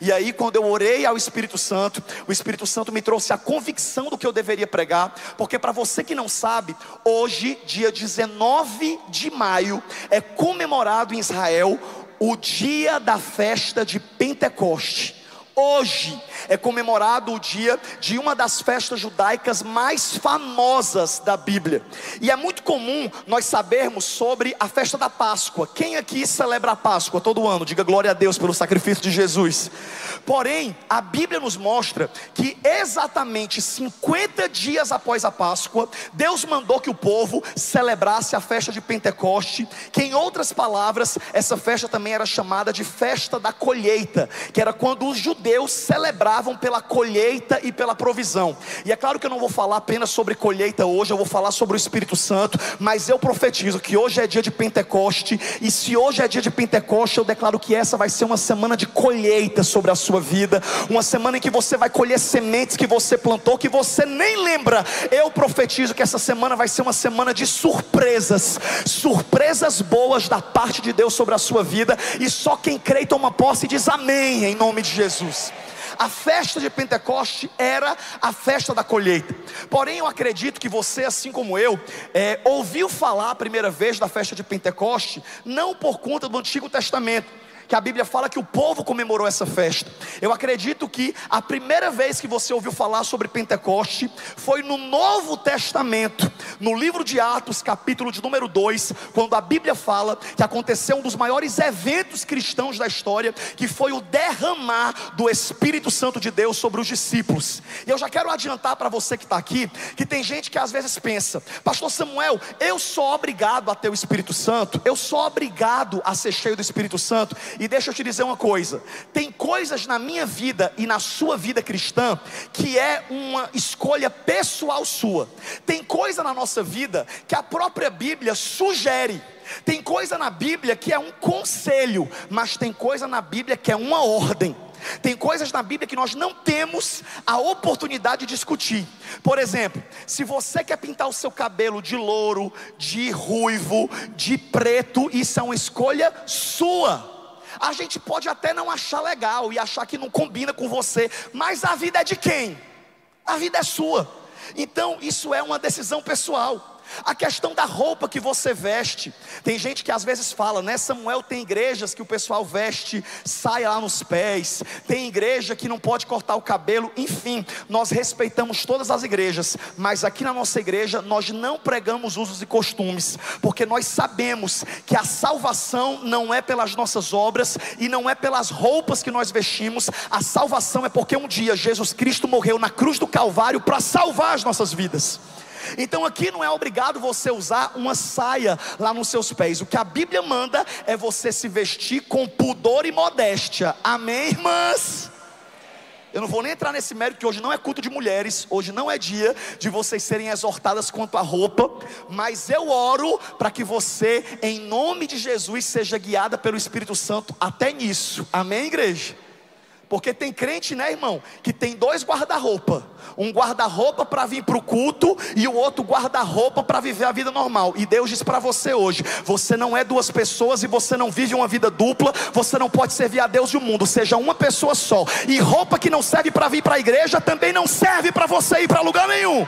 E aí quando eu orei ao Espírito Santo, o Espírito Santo me trouxe a convicção do que eu deveria pregar. Porque para você que não sabe, hoje, dia 19 de maio, é comemorado em Israel o dia da festa de Pentecoste. Hoje é comemorado o dia de uma das festas judaicas mais famosas da Bíblia. E é muito comum nós sabermos sobre a festa da Páscoa. Quem aqui celebra a Páscoa todo ano? Diga glória a Deus pelo sacrifício de Jesus. Porém, a Bíblia nos mostra que exatamente 50 dias após a Páscoa, Deus mandou que o povo celebrasse a festa de Pentecoste, que em outras palavras, essa festa também era chamada de festa da colheita, que era quando os judeus celebravam pela colheita e pela provisão. E é claro que eu não vou falar apenas sobre colheita hoje, eu vou falar sobre o Espírito Santo, mas eu profetizo que hoje é dia de Pentecoste, e se hoje é dia de Pentecoste, eu declaro que essa vai ser uma semana de colheita sobre a sua vida, uma semana em que você vai colher sementes que você plantou, que você nem lembra. Eu profetizo que essa semana vai ser uma semana de surpresas, surpresas boas da parte de Deus sobre a sua vida, e só quem crê e toma posse diz amém, em nome de Jesus. A festa de Pentecoste era a festa da colheita. Porém eu acredito que você, assim como eu, ouviu falar a primeira vez da festa de Pentecoste não por conta do Antigo Testamento, que a Bíblia fala que o povo comemorou essa festa. Eu acredito que a primeira vez que você ouviu falar sobre Pentecoste foi no Novo Testamento, no livro de Atos, capítulo de número 2, quando a Bíblia fala que aconteceu um dos maiores eventos cristãos da história, que foi o derramar do Espírito Santo de Deus sobre os discípulos. E eu já quero adiantar para você que está aqui, que tem gente que às vezes pensa: pastor Samuel, eu sou obrigado a ter o Espírito Santo? Eu sou obrigado a ser cheio do Espírito Santo? E deixa eu te dizer uma coisa: tem coisas na minha vida e na sua vida cristã que é uma escolha pessoal sua. Tem coisa na nossa vida que a própria Bíblia sugere. Tem coisa na Bíblia que é um conselho, mas tem coisa na Bíblia que é uma ordem. Tem coisas na Bíblia que nós não temos a oportunidade de discutir. Por exemplo, se você quer pintar o seu cabelo de louro, de ruivo, de preto, isso é uma escolha sua. A gente pode até não achar legal e achar que não combina com você, mas a vida é de quem? A vida é sua. Então isso é uma decisão pessoal. A questão da roupa que você veste, tem gente que às vezes fala, né, Samuel, tem igrejas que o pessoal veste saia lá nos pés, tem igreja que não pode cortar o cabelo. Enfim, nós respeitamos todas as igrejas, mas aqui na nossa igreja nós não pregamos usos e costumes, porque nós sabemos que a salvação não é pelas nossas obras e não é pelas roupas que nós vestimos. A salvação é porque um dia Jesus Cristo morreu na cruz do Calvário para salvar as nossas vidas. Então aqui não é obrigado você usar uma saia lá nos seus pés. O que a Bíblia manda é você se vestir com pudor e modéstia. Amém, irmãs? Eu não vou nem entrar nesse mérito, que hoje não é culto de mulheres, hoje não é dia de vocês serem exortadas quanto à roupa, mas eu oro para que você, em nome de Jesus, seja guiada pelo Espírito Santo até nisso. Amém, igreja? Porque tem crente, né, irmão, que tem dois guarda-roupa. Um guarda-roupa para vir para o culto e o outro guarda-roupa para viver a vida normal. E Deus diz para você hoje: você não é duas pessoas e você não vive uma vida dupla. Você não pode servir a Deus e o mundo. Seja uma pessoa só. E roupa que não serve para vir para a igreja também não serve para você ir para lugar nenhum.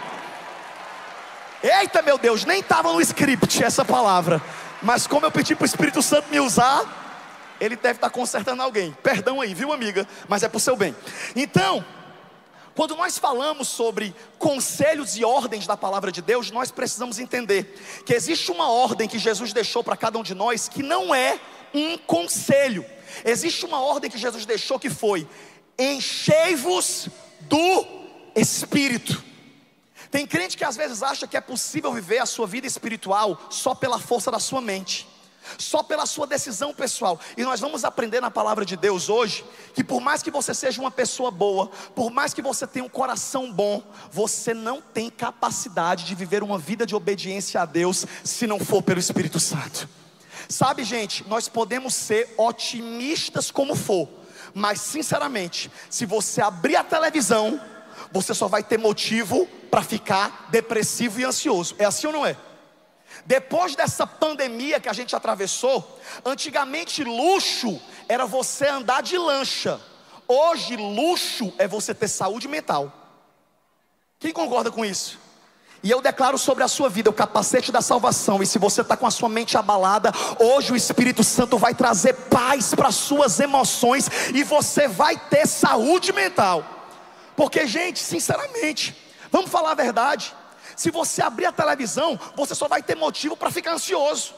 Eita, meu Deus, nem estava no script essa palavra, mas como eu pedi para o Espírito Santo me usar, ele deve estar consertando alguém. Perdão aí, viu, amiga? Mas é para o seu bem. Então, quando nós falamos sobre conselhos e ordens da palavra de Deus, nós precisamos entender que existe uma ordem que Jesus deixou para cada um de nós, que não é um conselho. Existe uma ordem que Jesus deixou, que foi: enchei-vos do Espírito. Tem crente que às vezes acha que é possível viver a sua vida espiritual só pela força da sua mente, só pela sua decisão pessoal. E nós vamos aprender na palavra de Deus hoje que por mais que você seja uma pessoa boa, por mais que você tenha um coração bom, você não tem capacidade de viver uma vida de obediência a Deus se não for pelo Espírito Santo. Sabe, gente, nós podemos ser otimistas como for, mas sinceramente, se você abrir a televisão, você só vai ter motivo para ficar depressivo e ansioso. É assim ou não é? Depois dessa pandemia que a gente atravessou, antigamente luxo era você andar de lancha. Hoje, luxo é você ter saúde mental. Quem concorda com isso? E eu declaro sobre a sua vida o capacete da salvação. E se você está com a sua mente abalada, hoje o Espírito Santo vai trazer paz para as suas emoções, e você vai ter saúde mental. Porque, gente, sinceramente, vamos falar a verdade, se você abrir a televisão, você só vai ter motivo para ficar ansioso,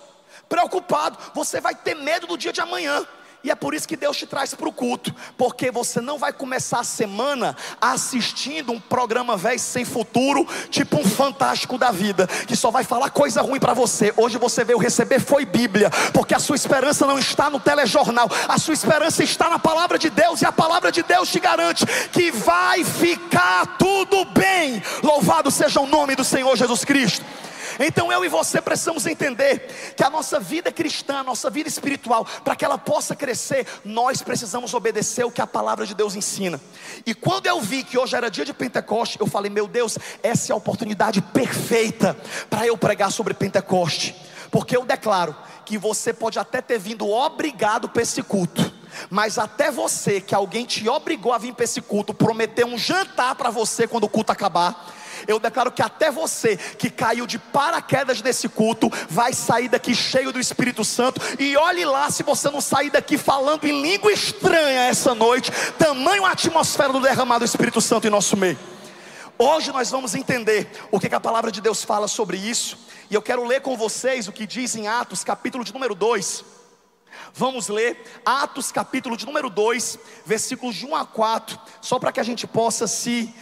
preocupado, você vai ter medo do dia de amanhã. E é por isso que Deus te traz para o culto, porque você não vai começar a semana assistindo um programa velho sem futuro, tipo um Fantástico da vida, que só vai falar coisa ruim para você. Hoje você veio receber foi Bíblia, porque a sua esperança não está no telejornal, a sua esperança está na palavra de Deus, e a palavra de Deus te garante que vai ficar tudo bem. Louvado seja o nome do Senhor Jesus Cristo. Então eu e você precisamos entender que a nossa vida cristã, a nossa vida espiritual, para que ela possa crescer, nós precisamos obedecer o que a palavra de Deus ensina. E quando eu vi que hoje era dia de Pentecoste, eu falei: meu Deus, essa é a oportunidade perfeita para eu pregar sobre Pentecoste. Porque eu declaro que você pode até ter vindo obrigado para esse culto, mas até você, que alguém te obrigou a vir para esse culto, prometeu um jantar para você quando o culto acabar, eu declaro que até você que caiu de paraquedas nesse culto vai sair daqui cheio do Espírito Santo. E olhe lá se você não sair daqui falando em língua estranha essa noite, tamanho a atmosfera do derramado do Espírito Santo em nosso meio. Hoje nós vamos entender o que a palavra de Deus fala sobre isso, e eu quero ler com vocês o que diz em Atos capítulo de número 2. Vamos ler Atos capítulo de número 2, versículos de 1 a 4, só para que a gente possa se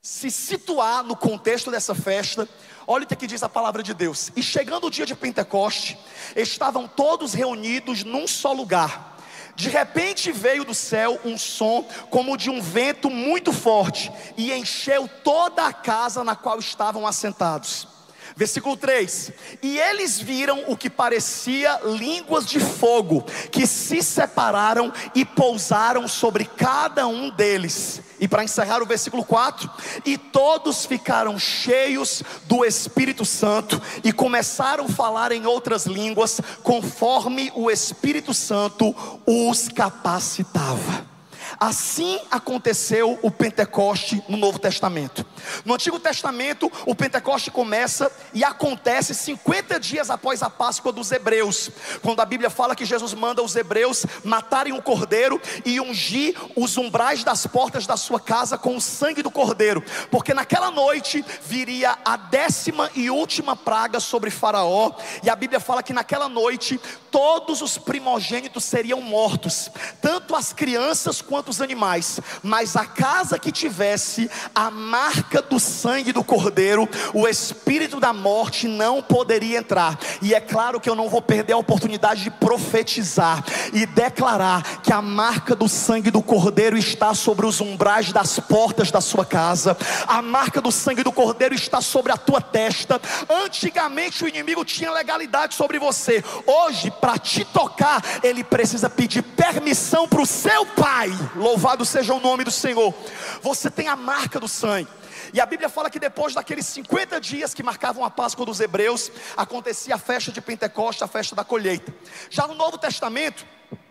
situar no contexto dessa festa. Olha o que diz a palavra de Deus: e chegando o dia de Pentecoste, estavam todos reunidos num só lugar. De repente veio do céu um som como de um vento muito forte, e encheu toda a casa na qual estavam assentados. Versículo 3: e eles viram o que parecia línguas de fogo, que se separaram e pousaram sobre cada um deles. E para encerrar o versículo 4: e todos ficaram cheios do Espírito Santo, e começaram a falar em outras línguas, conforme o Espírito Santo os capacitava. Assim aconteceu o Pentecoste no Novo Testamento. No Antigo Testamento, o Pentecoste começa e acontece 50 dias após a Páscoa dos Hebreus, quando a Bíblia fala que Jesus manda os hebreus matarem um cordeiro e ungir os umbrais das portas da sua casa com o sangue do cordeiro, porque naquela noite viria a 10ª e última praga sobre Faraó. E a Bíblia fala que naquela noite todos os primogênitos seriam mortos, tanto as crianças quanto os animais, mas a casa que tivesse a marca do sangue do cordeiro, o espírito da morte não poderia entrar. E é claro que eu não vou perder a oportunidade de profetizar e declarar que a marca do sangue do cordeiro está sobre os umbrais das portas da sua casa. A marca do sangue do cordeiro está sobre a tua testa. Antigamente o inimigo tinha legalidade sobre você. Hoje, para te tocar, ele precisa pedir permissão para o seu pai. Louvado seja o nome do Senhor. Você tem a marca do sangue. E a Bíblia fala que depois daqueles 50 dias que marcavam a Páscoa dos Hebreus, acontecia a festa de Pentecoste, a festa da colheita. Já no Novo Testamento,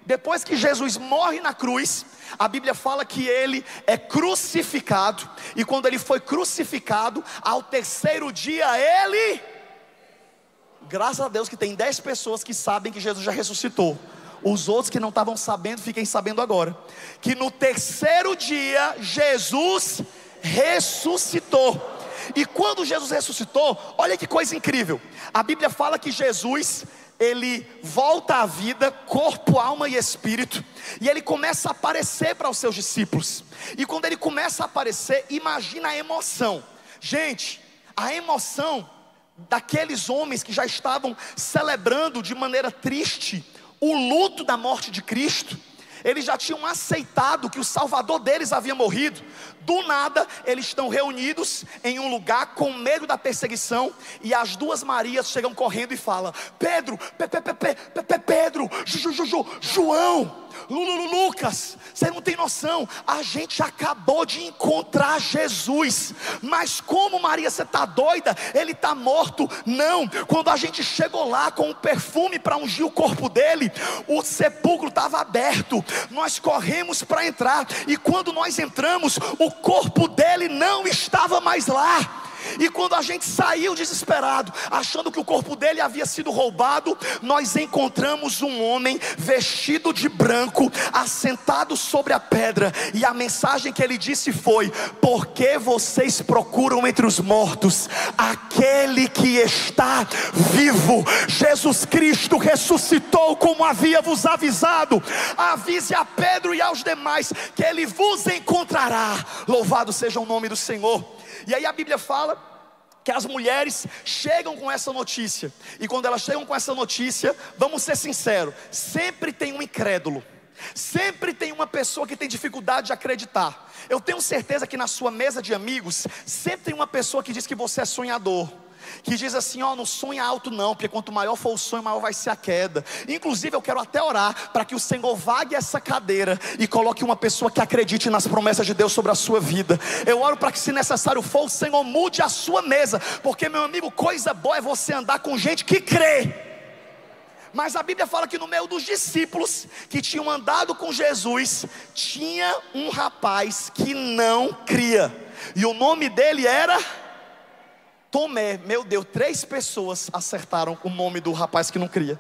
depois que Jesus morre na cruz, a Bíblia fala que ele é crucificado. E quando ele foi crucificado, ao terceiro dia ele... Graças a Deus que tem 10 pessoas que sabem que Jesus já ressuscitou. Os outros que não estavam sabendo, fiquem sabendo agora, que no terceiro dia Jesus ressuscitou. E quando Jesus ressuscitou, olha que coisa incrível. A Bíblia fala que Jesus, ele volta à vida, corpo, alma e espírito, e ele começa a aparecer para os seus discípulos. E quando ele começa a aparecer, imagina a emoção. Gente, a emoção daqueles homens que já estavam celebrando de maneira triste o luto da morte de Cristo. Eles já tinham aceitado que o Salvador deles havia morrido. Do nada, eles estão reunidos em um lugar com medo da perseguição, e as duas Marias chegam correndo e falam: Pedro, Pedro, João, Lucas, você não tem noção, a gente acabou de encontrar Jesus. Mas como, Maria, você está doida? Ele está morto. Não, quando a gente chegou lá com um perfume para ungir o corpo dele, o sepulcro estava aberto, nós corremos para entrar, e quando nós entramos, o corpo dele não estava mais lá. E quando a gente saiu desesperado, achando que o corpo dele havia sido roubado, nós encontramos um homem vestido de branco, assentado sobre a pedra. E a mensagem que ele disse foi: por que vocês procuram entre os mortos aquele que está vivo? Jesus Cristo ressuscitou, como havia vos avisado. Avise a Pedro e aos demais que ele vos encontrará. Louvado seja o nome do Senhor. E aí a Bíblia fala que as mulheres chegam com essa notícia. E quando elas chegam com essa notícia, vamos ser sinceros, sempre tem um incrédulo, sempre tem uma pessoa que tem dificuldade de acreditar. Eu tenho certeza que na sua mesa de amigos sempre tem uma pessoa que diz que você é sonhador, que diz assim: ó, não sonha alto não, porque quanto maior for o sonho, maior vai ser a queda. Inclusive eu quero até orar para que o Senhor vague essa cadeira e coloque uma pessoa que acredite nas promessas de Deus sobre a sua vida. Eu oro para que, se necessário for, o Senhor mude a sua mesa, porque, meu amigo, coisa boa é você andar com gente que crê. Mas a Bíblia fala que no meio dos discípulos que tinham andado com Jesus, tinha um rapaz que não cria, e o nome dele era Tomé. Meu Deus, 3 pessoas acertaram o nome do rapaz que não cria.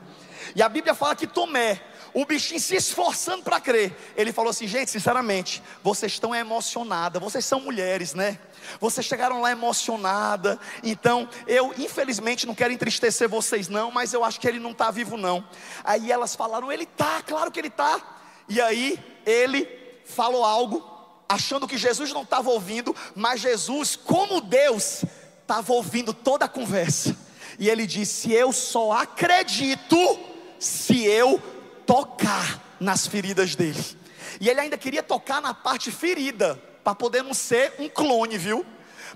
E a Bíblia fala que Tomé, o bichinho se esforçando para crer, ele falou assim: gente, sinceramente, vocês estão emocionadas, vocês são mulheres, né? Vocês chegaram lá emocionada, então eu infelizmente não quero entristecer vocês não, mas eu acho que ele não está vivo não. Aí elas falaram: ele está, claro que ele está. E aí ele falou algo, achando que Jesus não estava ouvindo, mas Jesus, como Deus, estava ouvindo toda a conversa. E ele disse: eu só acredito se eu tocar nas feridas dele. E ele ainda queria tocar na parte ferida, para poder não ser um clone, viu?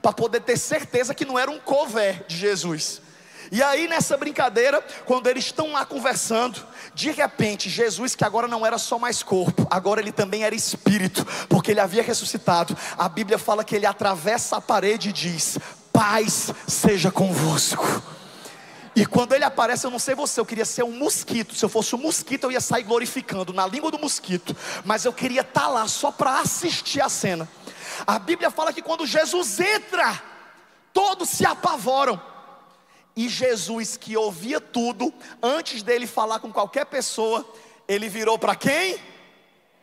Para poder ter certeza que não era um cover de Jesus. E aí nessa brincadeira, quando eles estão lá conversando, de repente Jesus, que agora não era só mais corpo, agora ele também era espírito, porque ele havia ressuscitado. A Bíblia fala que ele atravessa a parede e diz: paz seja convosco. E quando ele aparece, eu não sei você, eu queria ser um mosquito. Se eu fosse um mosquito, eu ia sair glorificando na língua do mosquito, mas eu queria estar lá só para assistir a cena. A Bíblia fala que quando Jesus entra, todos se apavoram. E Jesus, que ouvia tudo, antes dele falar com qualquer pessoa, ele virou para quem?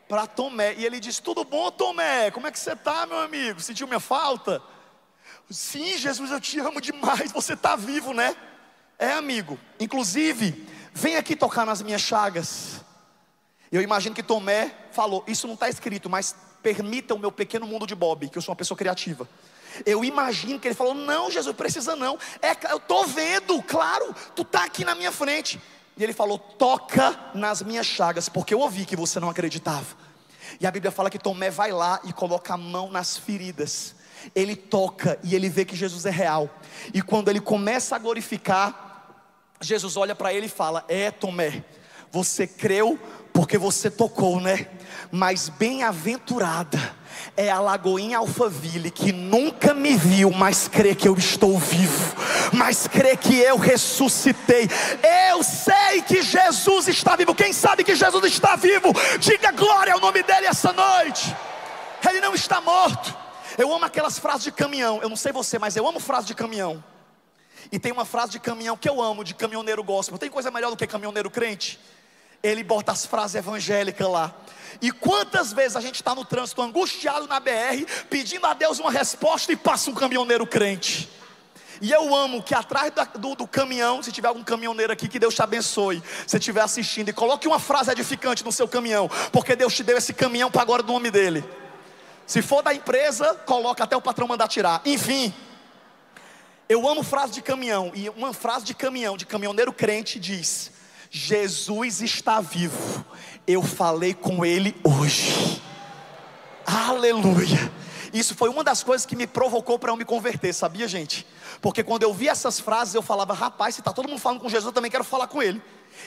Para Tomé. E ele disse: tudo bom, Tomé? Como é que você está, meu amigo? Sentiu minha falta? Sim, Jesus, eu te amo demais. Você está vivo, né? É, amigo. Inclusive, vem aqui tocar nas minhas chagas. Eu imagino que Tomé falou: isso não está escrito, mas permita o meu pequeno mundo de Bob, que eu sou uma pessoa criativa. Eu imagino que ele falou: não, Jesus, precisa não. Eu estou vendo, claro, tu está aqui na minha frente. E ele falou: toca nas minhas chagas, porque eu ouvi que você não acreditava. E a Bíblia fala que Tomé vai lá e coloca a mão nas feridas. Ele toca e ele vê que Jesus é real. E quando ele começa a glorificar, Jesus olha para ele e fala: é, Tomé, você creu porque você tocou, né? Mas bem-aventurada é a Lagoinha Alphaville, que nunca me viu, mas crê que eu estou vivo, mas crê que eu ressuscitei. Eu sei que Jesus está vivo. Quem sabe que Jesus está vivo, diga glória ao nome dele essa noite. Ele não está morto. Eu amo aquelas frases de caminhão. Eu não sei você, mas eu amo frase de caminhão. E tem uma frase de caminhão que eu amo, de caminhoneiro gospel. Tem coisa melhor do que caminhoneiro crente? Ele bota as frases evangélicas lá. E quantas vezes a gente está no trânsito angustiado na BR, pedindo a Deus uma resposta, e passa um caminhoneiro crente. E eu amo que atrás do caminhão, se tiver algum caminhoneiro aqui, que Deus te abençoe, se estiver assistindo, e coloque uma frase edificante no seu caminhão, porque Deus te deu esse caminhão para agora, do nome dele. Se for da empresa, coloca até o patrão mandar tirar. Enfim, eu amo frase de caminhão. E uma frase de caminhão, de caminhoneiro crente, diz: Jesus está vivo, eu falei com ele hoje. Aleluia. Isso foi uma das coisas que me provocou para eu me converter, sabia, gente? Porque quando eu vi essas frases eu falava: rapaz, se está todo mundo falando com Jesus, eu também quero falar com Ele.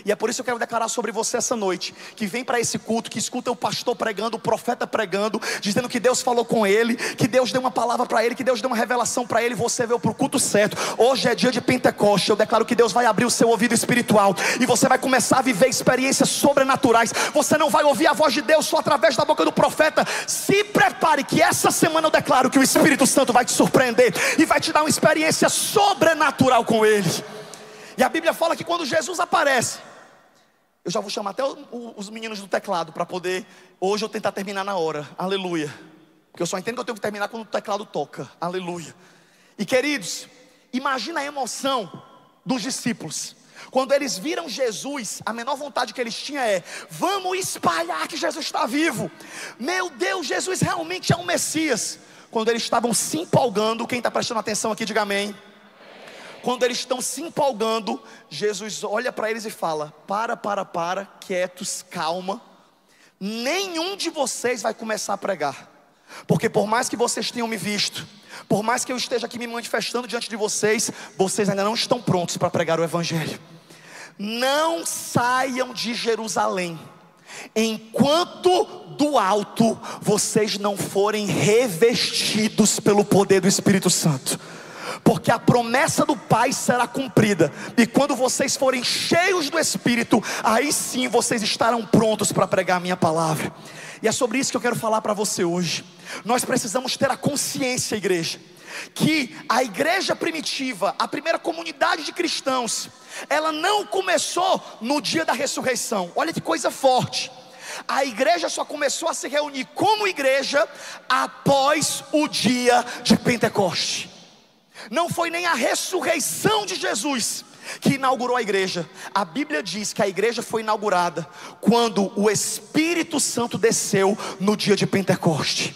E é por isso que eu quero declarar sobre você essa noite, que vem para esse culto, que escuta o pastor pregando, o profeta pregando, dizendo que Deus falou com ele, que Deus deu uma palavra para ele, que Deus deu uma revelação para ele. Você veio para o culto certo. Hoje é dia de Pentecoste. Eu declaro que Deus vai abrir o seu ouvido espiritual, e você vai começar a viver experiências sobrenaturais. Você não vai ouvir a voz de Deus só através da boca do profeta. Se prepare, que essa semana eu declaro que o Espírito Santo vai te surpreender e vai te dar uma experiência sobrenatural com Ele. E a Bíblia fala que quando Jesus aparece, eu já vou chamar até os meninos do teclado para poder, hoje eu tentar terminar na hora, aleluia. Porque eu só entendo que eu tenho que terminar quando o teclado toca, aleluia. E queridos, imagina a emoção dos discípulos. Quando eles viram Jesus, a menor vontade que eles tinham é: vamos espalhar que Jesus está vivo. Meu Deus, Jesus realmente é um Messias. Quando eles estavam se empolgando, quem está prestando atenção aqui, diga amém. Quando eles estão se empolgando, Jesus olha para eles e fala: para, quietos, calma. Nenhum de vocês vai começar a pregar. Porque por mais que vocês tenham me visto, por mais que eu esteja aqui me manifestando diante de vocês, vocês ainda não estão prontos para pregar o Evangelho. Não saiam de Jerusalém enquanto do alto vocês não forem revestidos pelo poder do Espírito Santo. Porque a promessa do Pai será cumprida, e quando vocês forem cheios do Espírito, aí sim vocês estarão prontos para pregar a minha palavra. E é sobre isso que eu quero falar para você hoje. Nós precisamos ter a consciência, igreja, que a igreja primitiva, a primeira comunidade de cristãos, ela não começou no dia da ressurreição. Olha que coisa forte. A igreja só começou a se reunir como igreja após o dia de Pentecoste. Não foi nem a ressurreição de Jesus que inaugurou a igreja. A Bíblia diz que a igreja foi inaugurada quando o Espírito Santo desceu no dia de Pentecoste.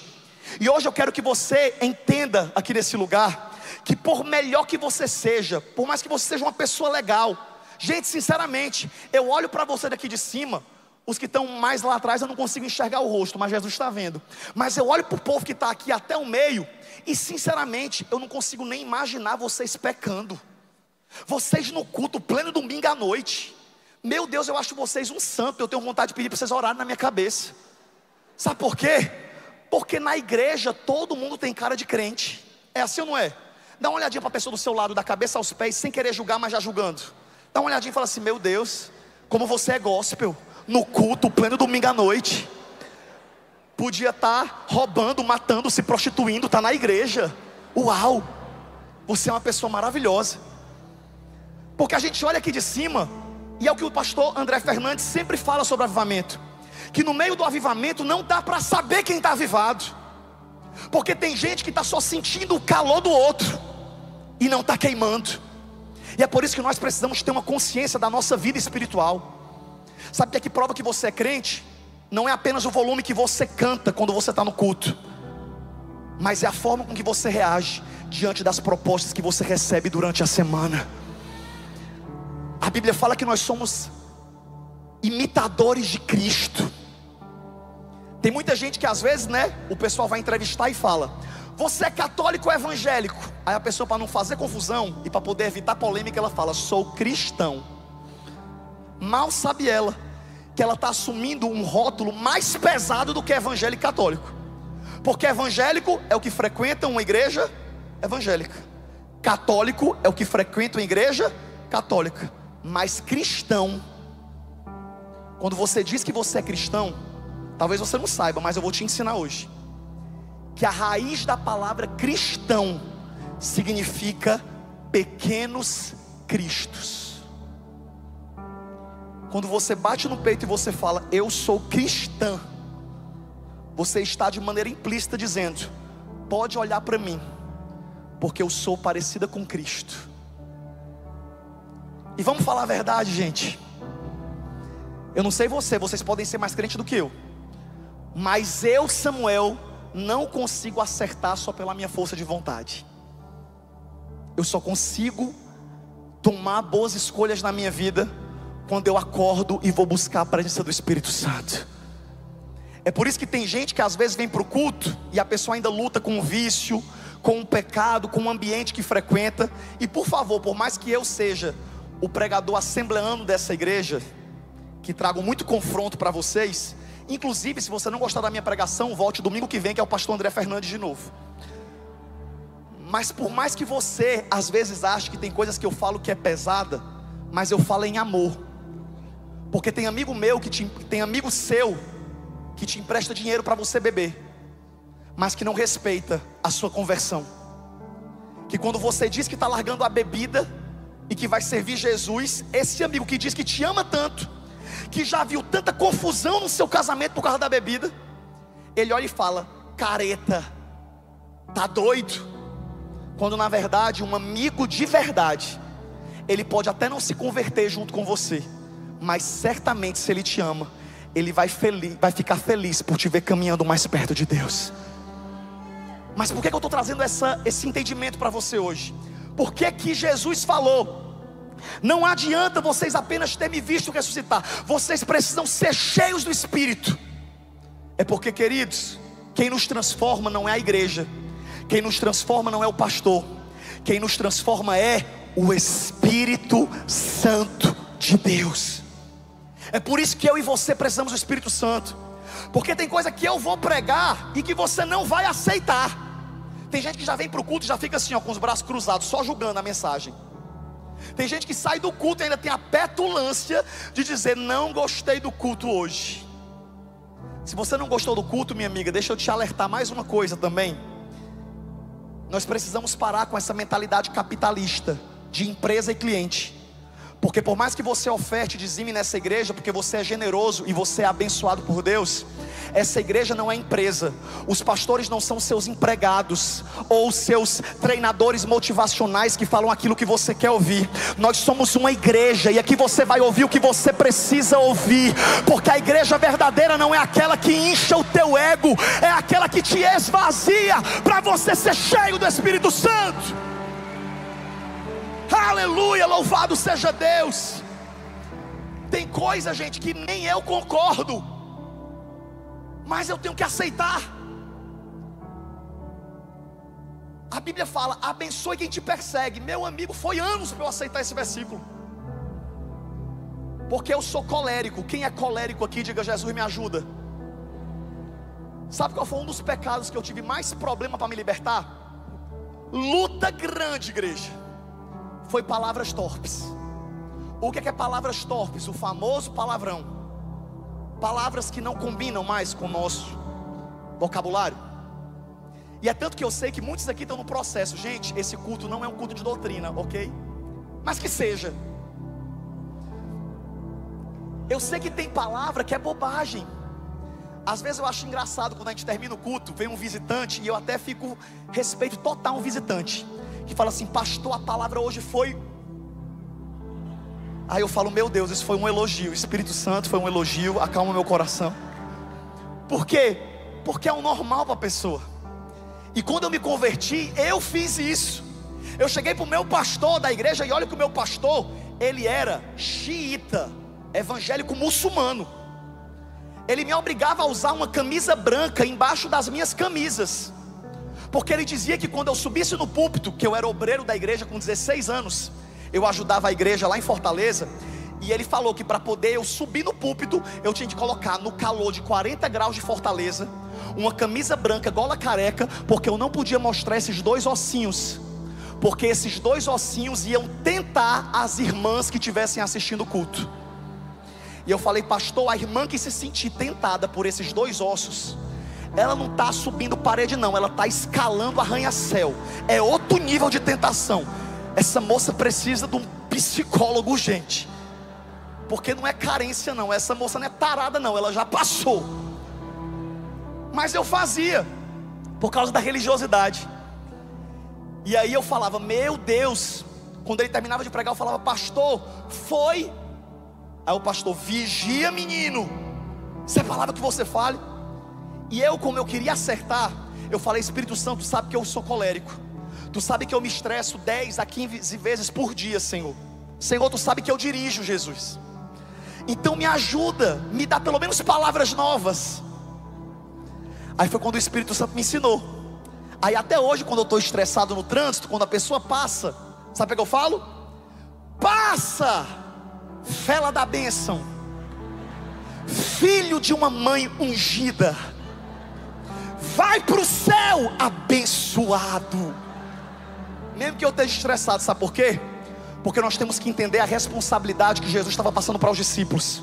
E hoje eu quero que você entenda aqui nesse lugar, que por melhor que você seja, por mais que você seja uma pessoa legal, gente, sinceramente, eu olho para você daqui de cima. Os que estão mais lá atrás eu não consigo enxergar o rosto, mas Jesus está vendo. Mas eu olho para o povo que está aqui até o meio, e sinceramente eu não consigo nem imaginar vocês pecando. Vocês no culto, pleno domingo à noite. Meu Deus, eu acho vocês um santo. Eu tenho vontade de pedir para vocês orarem na minha cabeça. Sabe por quê? Porque na igreja todo mundo tem cara de crente. É assim ou não é? Dá uma olhadinha para a pessoa do seu lado, da cabeça aos pés, sem querer julgar, mas já julgando. Dá uma olhadinha e fala assim: meu Deus, como você é gospel. No culto, pleno domingo à noite. Podia estar roubando, matando, se prostituindo, está na igreja. Uau, você é uma pessoa maravilhosa. Porque a gente olha aqui de cima, e é o que o pastor André Fernandes sempre fala sobre avivamento, que no meio do avivamento não dá para saber quem está avivado. Porque tem gente que está só sentindo o calor do outro e não está queimando. E é por isso que nós precisamos ter uma consciência da nossa vida espiritual. Sabe o que é que prova que você é crente? Não é apenas o volume que você canta quando você está no culto, mas é a forma com que você reage diante das propostas que você recebe durante a semana. A Bíblia fala que nós somos imitadores de Cristo. Tem muita gente que às vezes, o pessoal vai entrevistar e fala: você é católico ou evangélico? Aí a pessoa, para não fazer confusão e para poder evitar polêmica, ela fala: sou cristão. Mal sabe ela que ela está assumindo um rótulo mais pesado do que evangélico e católico. Porque evangélico é o que frequenta uma igreja evangélica, católico é o que frequenta uma igreja católica. Mas cristão, quando você diz que você é cristão, talvez você não saiba, mas eu vou te ensinar hoje, que a raiz da palavra cristão significa pequenos cristos. Quando você bate no peito e você fala: eu sou cristã, você está de maneira implícita dizendo: pode olhar para mim, porque eu sou parecida com Cristo. E vamos falar a verdade, gente. Eu não sei vocês podem ser mais crentes do que eu, mas eu, Samuel, não consigo acertar só pela minha força de vontade. Eu só consigo tomar boas escolhas na minha vida quando eu acordo e vou buscar a presença do Espírito Santo. É por isso que tem gente que às vezes vem para o culto e a pessoa ainda luta com o vício, com o pecado, com o ambiente que frequenta. E por favor, por mais que eu seja o pregador assembleano dessa igreja, que trago muito confronto para vocês, inclusive se você não gostar da minha pregação, volte domingo que vem, que é o pastor André Fernandes de novo. Mas por mais que você às vezes ache que tem coisas que eu falo que é pesada, mas eu falo em amor. Porque tem amigo meu tem amigo seu que te empresta dinheiro para você beber, mas que não respeita a sua conversão. Que quando você diz que está largando a bebida e que vai servir Jesus, esse amigo que diz que te ama tanto, que já viu tanta confusão no seu casamento por causa da bebida, ele olha e fala: careta, tá doido? Quando na verdade um amigo de verdade, ele pode até não se converter junto com você, mas certamente se ele te ama, ele vai ficar feliz por te ver caminhando mais perto de Deus. Mas por que eu estou trazendo esse entendimento para você hoje? Porque que Jesus falou: não adianta vocês apenas terem me visto ressuscitar, vocês precisam ser cheios do Espírito. É porque, queridos, quem nos transforma não é a igreja, quem nos transforma não é o pastor, quem nos transforma é o Espírito Santo de Deus. É por isso que eu e você precisamos do Espírito Santo. Porque tem coisa que eu vou pregar e que você não vai aceitar. Tem gente que já vem para o culto e já fica assim, ó, com os braços cruzados, só julgando a mensagem. Tem gente que sai do culto e ainda tem a petulância de dizer: não gostei do culto hoje. Se você não gostou do culto, minha amiga, deixa eu te alertar mais uma coisa também. Nós precisamos parar com essa mentalidade capitalista de empresa e cliente. Porque por mais que você oferte, dizime nessa igreja, porque você é generoso e você é abençoado por Deus, essa igreja não é empresa. Os pastores não são seus empregados ou seus treinadores motivacionais que falam aquilo que você quer ouvir. Nós somos uma igreja e aqui você vai ouvir o que você precisa ouvir. Porque a igreja verdadeira não é aquela que incha o teu ego, é aquela que te esvazia para você ser cheio do Espírito Santo. Aleluia, louvado seja Deus. Tem coisa, gente, que nem eu concordo, mas eu tenho que aceitar. A Bíblia fala: abençoe quem te persegue. Meu amigo, foi anos para eu aceitar esse versículo, porque eu sou colérico. Quem é colérico aqui, diga: Jesus me ajuda. Sabe qual foi um dos pecados que eu tive mais problema para me libertar? Luta grande, igreja. Foi palavras torpes. O que é palavras torpes? O famoso palavrão. Palavras que não combinam mais com o nosso vocabulário. E é tanto que eu sei que muitos aqui estão no processo. Gente, esse culto não é um culto de doutrina, ok? Mas que seja. Eu sei que tem palavra que é bobagem. Às vezes eu acho engraçado quando a gente termina o culto, vem um visitante, e eu até fico respeito total um visitante que fala assim: pastor, a palavra hoje foi... Aí eu falo: meu Deus, isso foi um elogio. Espírito Santo, foi um elogio, acalma meu coração. Por quê? Porque é o normal para a pessoa. E quando eu me converti, eu fiz isso. Eu cheguei para o meu pastor da igreja, e olha que o meu pastor, ele era xiita, evangélico muçulmano. Ele me obrigava a usar uma camisa branca embaixo das minhas camisas, porque ele dizia que quando eu subisse no púlpito, que eu era obreiro da igreja com 16 anos, eu ajudava a igreja lá em Fortaleza, e ele falou que para poder eu subir no púlpito, eu tinha que colocar no calor de 40 graus de Fortaleza, uma camisa branca, gola careca, porque eu não podia mostrar esses dois ossinhos, porque esses dois ossinhos iam tentar as irmãs que estivessem assistindo o culto. E eu falei: pastor, a irmã que se sentir tentada por esses dois ossos, ela não está subindo parede não, ela está escalando arranha-céu. É outro nível de tentação. Essa moça precisa de um psicólogo urgente, porque não é carência não, essa moça não é tarada não, ela já passou. Mas eu fazia, por causa da religiosidade. E aí eu falava: meu Deus. Quando ele terminava de pregar, eu falava: pastor, foi? Aí o pastor: vigia, menino, isso é palavra que você fale. E eu, como eu queria acertar, eu falei: Espírito Santo, tu sabe que eu sou colérico, tu sabe que eu me estresso 10 a 15 vezes por dia, Senhor. Senhor, tu sabe que eu dirijo, Jesus. Então me ajuda, me dá pelo menos palavras novas. Aí foi quando o Espírito Santo me ensinou. Aí até hoje, quando eu estou estressado no trânsito, quando a pessoa passa, sabe o que eu falo? Passa, fela da bênção, filho de uma mãe ungida, vai para o céu abençoado. Mesmo que eu esteja estressado, sabe por quê? Porque nós temos que entender a responsabilidade que Jesus estava passando para os discípulos.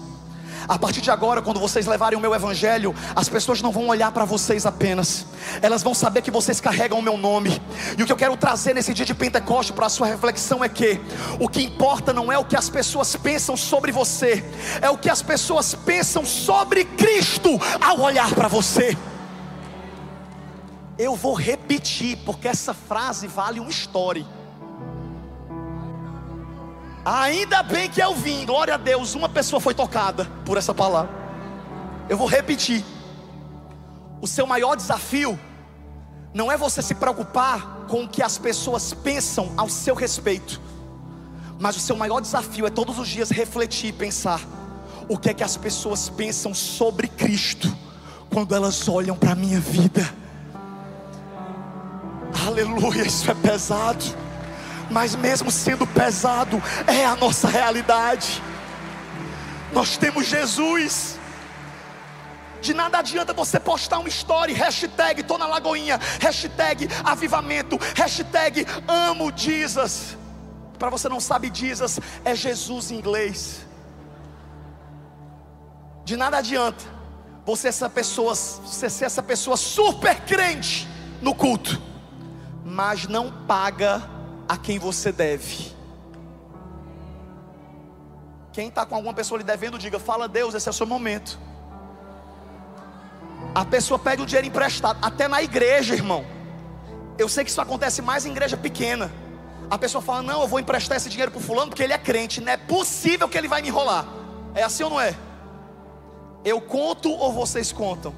A partir de agora, quando vocês levarem o meu evangelho, as pessoas não vão olhar para vocês apenas, elas vão saber que vocês carregam o meu nome. E o que eu quero trazer nesse dia de Pentecoste para a sua reflexão é que o que importa não é o que as pessoas pensam sobre você, é o que as pessoas pensam sobre Cristo ao olhar para você. Eu vou repetir, porque essa frase vale um story. Ainda bem que eu vim, glória a Deus, uma pessoa foi tocada por essa palavra. Eu vou repetir. O seu maior desafio não é você se preocupar com o que as pessoas pensam ao seu respeito, mas o seu maior desafio é todos os dias refletir e pensar: o que é que as pessoas pensam sobre Cristo quando elas olham para a minha vida? Aleluia, isso é pesado, mas mesmo sendo pesado, é a nossa realidade. Nós temos Jesus. De nada adianta você postar uma story, hashtag tô na Lagoinha, hashtag avivamento, hashtag amo Jesus. Para você não sabe, Jesus é Jesus em inglês. De nada adianta você ser essa pessoa super crente no culto, mas não paga a quem você deve. Quem está com alguma pessoa lhe devendo, diga: fala a Deus, esse é o seu momento. A pessoa pede o dinheiro emprestado, até na igreja, irmão. Eu sei que isso acontece mais em igreja pequena. A pessoa fala: não, eu vou emprestar esse dinheiro para o fulano porque ele é crente. Não é possível que ele vai me enrolar. É assim ou não é? Eu conto ou vocês contam?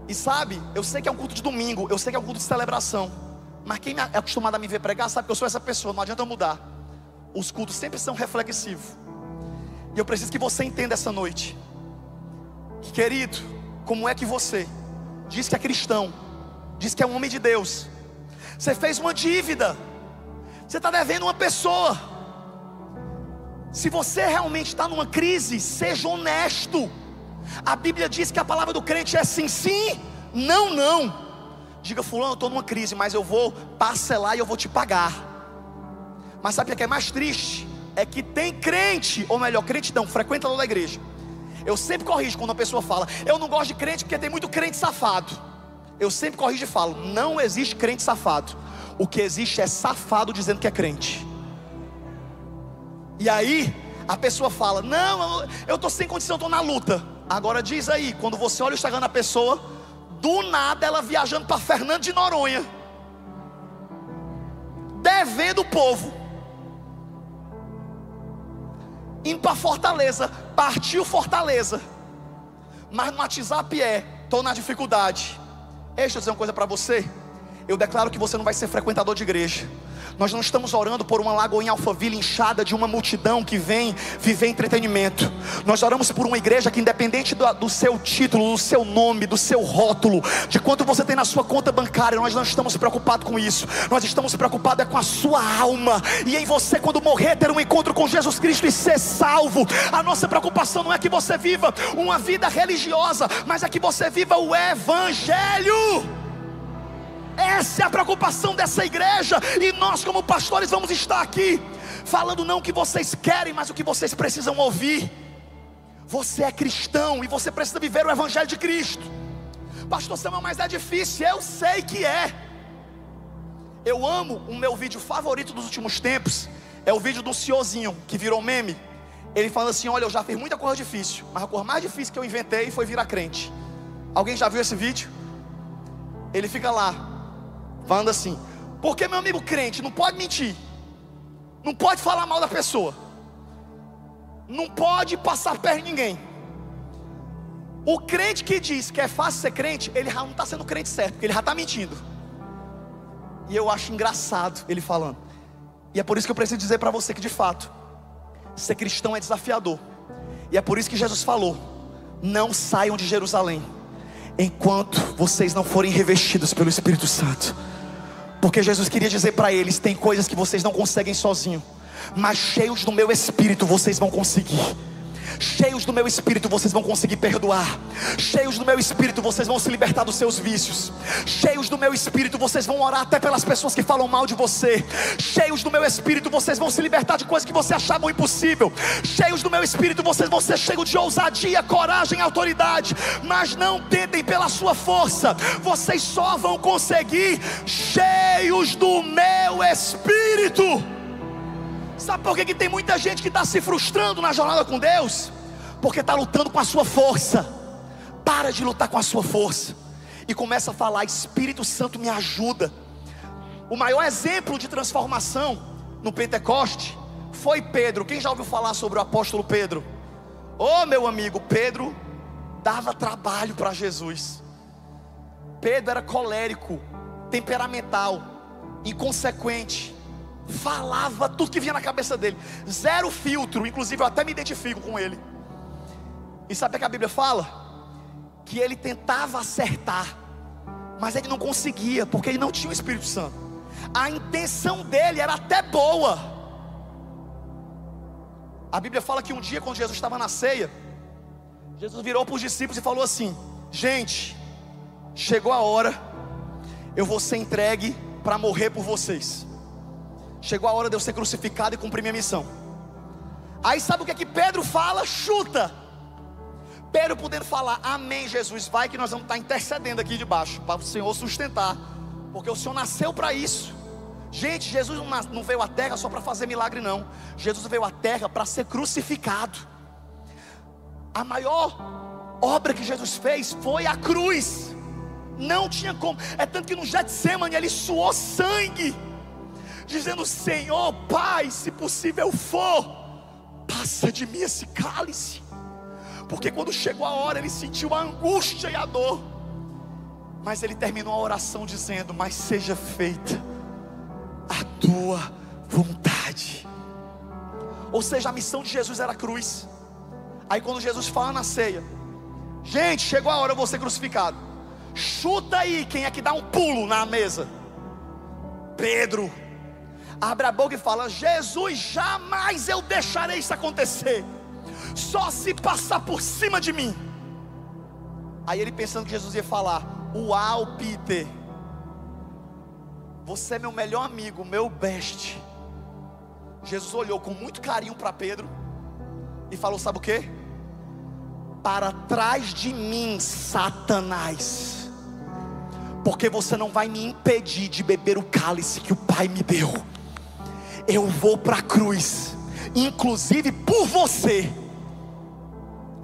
E sabe, eu sei que é um culto de domingo, eu sei que é um culto de celebração, mas quem é acostumado a me ver pregar sabe que eu sou essa pessoa, não adianta eu mudar. Os cultos sempre são reflexivos. E eu preciso que você entenda essa noite que, querido, como é que você diz que é cristão, diz que é um homem de Deus, você fez uma dívida, você está devendo uma pessoa. Se você realmente está numa crise, seja honesto. A Bíblia diz que a palavra do crente é sim, sim, não, não. Diga: fulano, eu estou numa crise, mas eu vou parcelar e eu vou te pagar. Mas sabe o que é mais triste? É que tem crente, ou melhor, crente não, frequentador da igreja. Eu sempre corrijo quando a pessoa fala: eu não gosto de crente porque tem muito crente safado. Eu sempre corrijo e falo: não existe crente safado. O que existe é safado dizendo que é crente. E aí a pessoa fala: não, eu estou sem condição, eu estou na luta. Agora diz aí, quando você olha o Instagram da pessoa, do nada ela viajando para Fernando de Noronha, devendo o povo, indo para Fortaleza, partiu Fortaleza, mas no WhatsApp estou na dificuldade. Deixa eu dizer uma coisa para você. Eu declaro que você não vai ser frequentador de igreja. Nós não estamos orando por uma Lagoinha Alphaville inchada de uma multidão que vem viver entretenimento. Nós oramos por uma igreja que, independente do seu título, do seu nome, do seu rótulo, de quanto você tem na sua conta bancária, nós não estamos preocupados com isso. Nós estamos preocupados com a sua alma, e em você, quando morrer, ter um encontro com Jesus Cristo e ser salvo. A nossa preocupação não é que você viva uma vida religiosa, mas é que você viva o Evangelho. Essa é a preocupação dessa igreja. E nós, como pastores, vamos estar aqui falando não o que vocês querem, mas o que vocês precisam ouvir. Você é cristão e você precisa viver o Evangelho de Cristo. Pastor Samuel, mas é difícil. Eu sei que é. Eu amo, o meu vídeo favorito dos últimos tempos é o vídeo do senhorzinho que virou meme. Ele falando assim: olha, eu já fiz muita coisa difícil, mas a coisa mais difícil que eu inventei foi virar crente. Alguém já viu esse vídeo? Ele fica lá falando assim: porque meu amigo crente não pode mentir, não pode falar mal da pessoa, não pode passar perto de ninguém. O crente que diz que é fácil ser crente, ele já não está sendo crente certo, porque ele já está mentindo. E eu acho engraçado ele falando. E é por isso que eu preciso dizer para você que, de fato, ser cristão é desafiador. E é por isso que Jesus falou: não saiam de Jerusalém enquanto vocês não forem revestidos pelo Espírito Santo. Porque Jesus queria dizer para eles: tem coisas que vocês não conseguem sozinho, mas cheios do meu Espírito vocês vão conseguir. Cheios do meu Espírito vocês vão conseguir perdoar. Cheios do meu Espírito vocês vão se libertar dos seus vícios. Cheios do meu Espírito vocês vão orar até pelas pessoas que falam mal de você. Cheios do meu Espírito vocês vão se libertar de coisas que você achava impossível. Cheios do meu Espírito vocês vão ser cheios de ousadia, coragem e autoridade. Mas não tentem pela sua força, vocês só vão conseguir cheios do meu Espírito. Sabe por que tem muita gente que está se frustrando na jornada com Deus? Porque está lutando com a sua força. Para de lutar com a sua força e começa a falar: Espírito Santo, me ajuda. O maior exemplo de transformação no Pentecoste foi Pedro. Quem já ouviu falar sobre o apóstolo Pedro? Oh, meu amigo, Pedro dava trabalho para Jesus. Pedro era colérico, temperamental, inconsequente, falava tudo que vinha na cabeça dele, zero filtro. Inclusive eu até me identifico com ele. E sabe o que a Bíblia fala? Que ele tentava acertar, mas ele não conseguia, porque ele não tinha o Espírito Santo. A intenção dele era até boa. A Bíblia fala que um dia, quando Jesus estava na ceia, Jesus virou para os discípulos e falou assim: gente, chegou a hora, eu vou ser entregue para morrer por vocês. Chegou a hora de eu ser crucificado e cumprir minha missão. Aí sabe o que é que Pedro fala? Chuta. Pedro podendo falar: amém, Jesus, vai que nós vamos estar intercedendo aqui de baixo, para o Senhor sustentar, porque o Senhor nasceu para isso. Gente, Jesus não veio à terra só para fazer milagre não. Jesus veio à terra para ser crucificado. A maior obra que Jesus fez foi a cruz. Não tinha como. É tanto que no Getsemane ele suou sangue, dizendo: Senhor, Pai, se possível for, passa de mim esse cálice. Porque quando chegou a hora ele sentiu a angústia e a dor, mas ele terminou a oração dizendo: mas seja feita a tua vontade. Ou seja, a missão de Jesus era a cruz. Aí quando Jesus fala na ceia: gente, chegou a hora, eu vou ser crucificado. Chuta aí quem é que dá um pulo na mesa. Pedro abre a boca e fala: Jesus, jamais eu deixarei isso acontecer, só se passar por cima de mim. Aí ele pensando que Jesus ia falar: uau, Peter, você é meu melhor amigo, meu best. Jesus olhou com muito carinho para Pedro e falou: sabe o que? Para trás de mim, Satanás, porque você não vai me impedir de beber o cálice que o Pai me deu. Eu vou para a cruz, inclusive por você.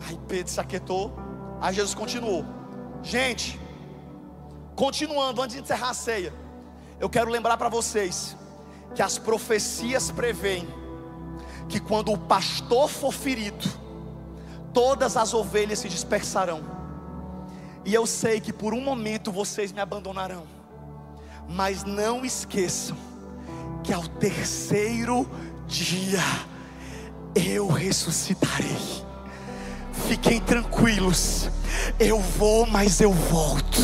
Aí Pedro se aquietou. Aí Jesus continuou. Gente, continuando, antes de encerrar a ceia, eu quero lembrar para vocês que as profecias preveem que quando o pastor for ferido, todas as ovelhas se dispersarão. E eu sei que por um momento vocês me abandonarão, mas não esqueçam que ao terceiro dia eu ressuscitarei. Fiquem tranquilos, eu vou, mas eu volto.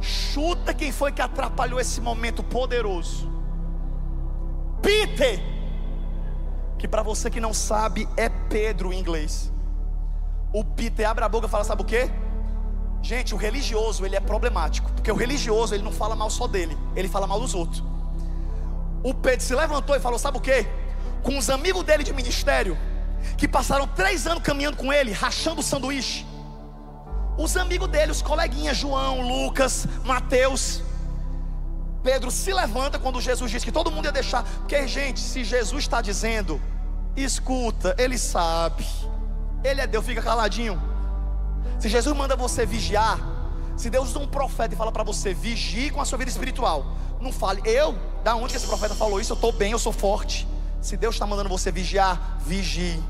Chuta quem foi que atrapalhou esse momento poderoso. Peter, que para você que não sabe é Pedro em inglês. O Peter abre a boca e fala: sabe o que? Gente, o religioso ele é problemático, porque o religioso ele não fala mal só dele, ele fala mal dos outros. O Pedro se levantou e falou: sabe o que? Com os amigos dele de ministério, que passaram 3 anos caminhando com ele, rachando o sanduíche, os amigos dele, os coleguinhas, João, Lucas, Mateus. Pedro se levanta quando Jesus disse que todo mundo ia deixar. Porque, gente, se Jesus está dizendo, escuta, ele sabe, ele é Deus, fica caladinho. Se Jesus manda você vigiar, se Deus usa um profeta e fala para você: vigie com a sua vida espiritual, não fale: da onde que esse profeta falou isso? Eu estou bem, eu sou forte. Se Deus está mandando você vigiar, vigie,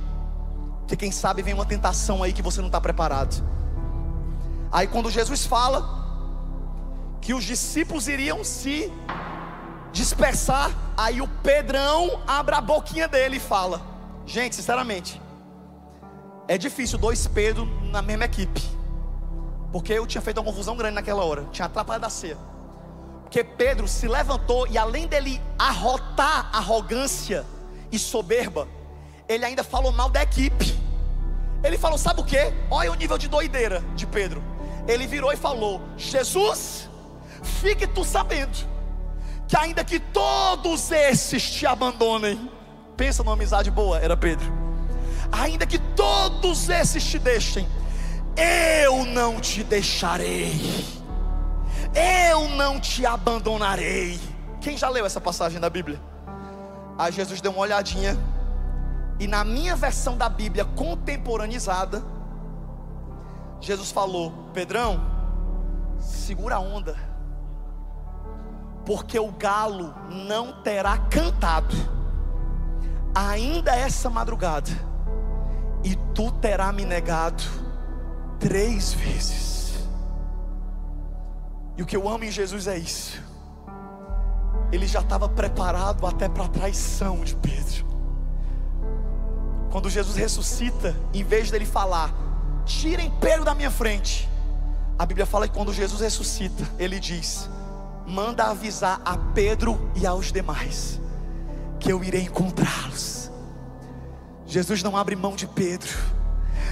porque quem sabe vem uma tentação aí que você não está preparado. Aí quando Jesus fala que os discípulos iriam se dispersar, aí o Pedrão abre a boquinha dele e fala: gente, sinceramente, É difícil 2 Pedro na mesma equipe, porque eu tinha feito uma confusão grande naquela hora, tinha atrapalhado a ceia. Porque Pedro se levantou e além dele arrotar arrogância e soberba, ele ainda falou mal da equipe. Ele falou, sabe o que? Olha o nível de doideira de Pedro. Ele virou e falou: Jesus, fique tu sabendo que ainda que todos esses te abandonem, pensa numa amizade boa, era Pedro. Ainda que todos esses te deixem, eu não te deixarei, eu não te abandonarei. Quem já leu essa passagem da Bíblia? Aí Jesus deu uma olhadinha, e na minha versão da Bíblia contemporaneizada, Jesus falou: Pedrão, segura a onda, porque o galo não terá cantado ainda essa madrugada, e tu terá me negado 3 vezes. E o que eu amo em Jesus é isso. Ele já estava preparado até para a traição de Pedro. Quando Jesus ressuscita, em vez dele falar: tirem Pedro da minha frente, a Bíblia fala que quando Jesus ressuscita, ele diz: manda avisar a Pedro e aos demais que eu irei encontrá-los. Jesus não abre mão de Pedro.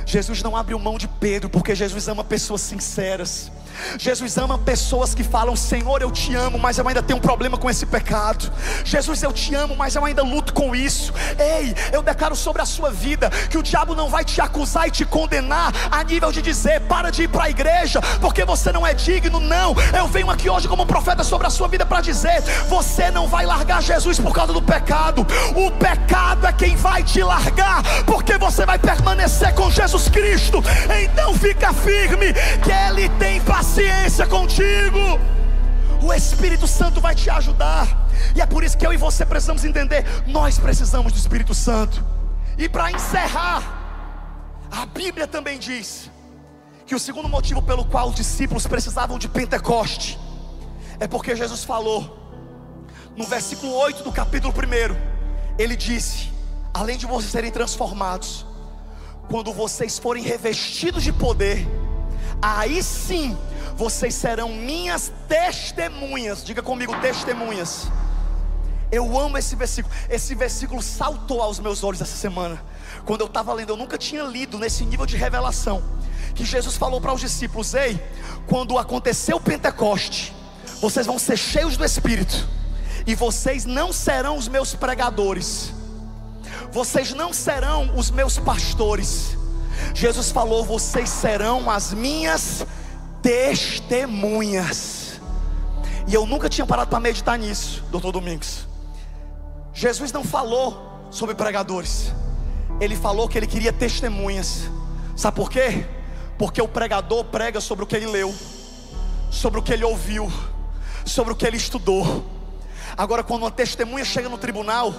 Jesus não abre mão de Pedro, porque Jesus ama pessoas sinceras. Jesus ama pessoas que falam: Senhor, eu te amo, mas eu ainda tenho um problema com esse pecado. Jesus, eu te amo, mas eu ainda luto com isso. Ei, eu declaro sobre a sua vida que o diabo não vai te acusar e te condenar a nível de dizer: para de ir para a igreja porque você não é digno. Não, eu venho aqui hoje como profeta sobre a sua vida para dizer: você não vai largar Jesus por causa do pecado. O pecado é quem vai te largar, porque você vai permanecer com Jesus Cristo. Então fica firme, que Ele tem paciência contigo. O Espírito Santo vai te ajudar. E é por isso que eu e você precisamos entender: nós precisamos do Espírito Santo. E para encerrar, a Bíblia também diz que o segundo motivo pelo qual os discípulos precisavam de Pentecoste é porque Jesus falou no versículo 8 do capítulo 1. Ele disse: além de vocês serem transformados, quando vocês forem revestidos de poder, aí sim vocês serão minhas testemunhas. Diga comigo: testemunhas. Eu amo esse versículo. Esse versículo saltou aos meus olhos essa semana. Quando eu estava lendo, eu nunca tinha lido nesse nível de revelação. Que Jesus falou para os discípulos: ei, quando acontecer o Pentecoste, vocês vão ser cheios do Espírito, e vocês não serão os meus pregadores, vocês não serão os meus pastores. Jesus falou: vocês serão as minhas testemunhas. E eu nunca tinha parado para meditar nisso, doutor Domingos. Jesus não falou sobre pregadores, Ele falou que Ele queria testemunhas. Sabe por quê? Porque o pregador prega sobre o que ele leu, sobre o que ele ouviu, sobre o que ele estudou. Agora, quando uma testemunha chega no tribunal,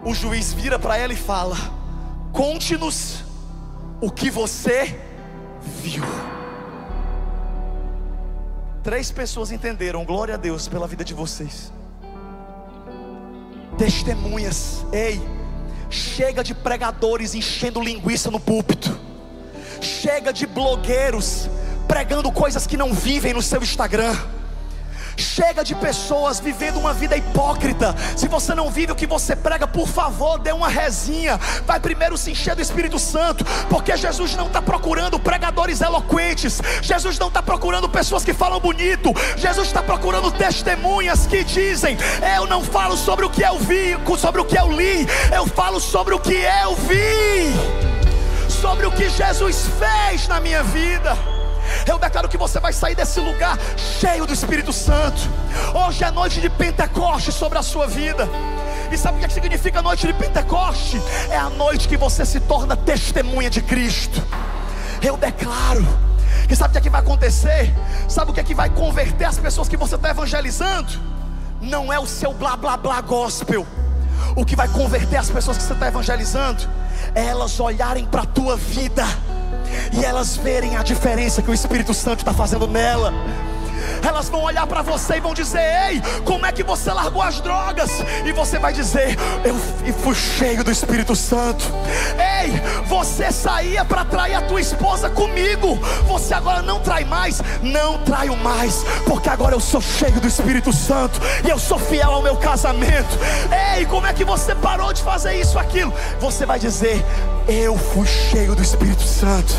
o juiz vira para ela e fala: conte-nos o que você viu. 3 pessoas entenderam, glória a Deus pela vida de vocês. Testemunhas. Ei, chega de pregadores enchendo linguiça no púlpito. Chega de blogueiros pregando coisas que não vivem no seu Instagram. Chega de pessoas vivendo uma vida hipócrita. Se você não vive o que você prega, por favor, dê uma rezinha. Vai primeiro se encher do Espírito Santo, porque Jesus não está procurando pregadores eloquentes. Jesus não está procurando pessoas que falam bonito. Jesus está procurando testemunhas que dizem: eu não falo sobre o que eu vi, sobre o que eu li, eu falo sobre o que eu vi, sobre o que Jesus fez na minha vida. Eu declaro que você vai sair desse lugar cheio do Espírito Santo. Hoje é noite de Pentecoste sobre a sua vida. E sabe o que significa a noite de Pentecoste? É a noite que você se torna testemunha de Cristo. Eu declaro que sabe o que vai acontecer? Sabe o que vai converter as pessoas que você está evangelizando? Não é o seu blá blá blá gospel. O que vai converter as pessoas que você está evangelizando é elas olharem para a tua vida e elas verem a diferença que o Espírito Santo está fazendo nela. Elas vão olhar para você e vão dizer: ei, como é que você largou as drogas? E você vai dizer: eu fui cheio do Espírito Santo. Ei, você saía para trair a tua esposa comigo, você agora não trai mais. Não traio mais, porque agora eu sou cheio do Espírito Santo e eu sou fiel ao meu casamento. Ei, como é que você parou de fazer isso, aquilo? Você vai dizer: eu fui cheio do Espírito Santo.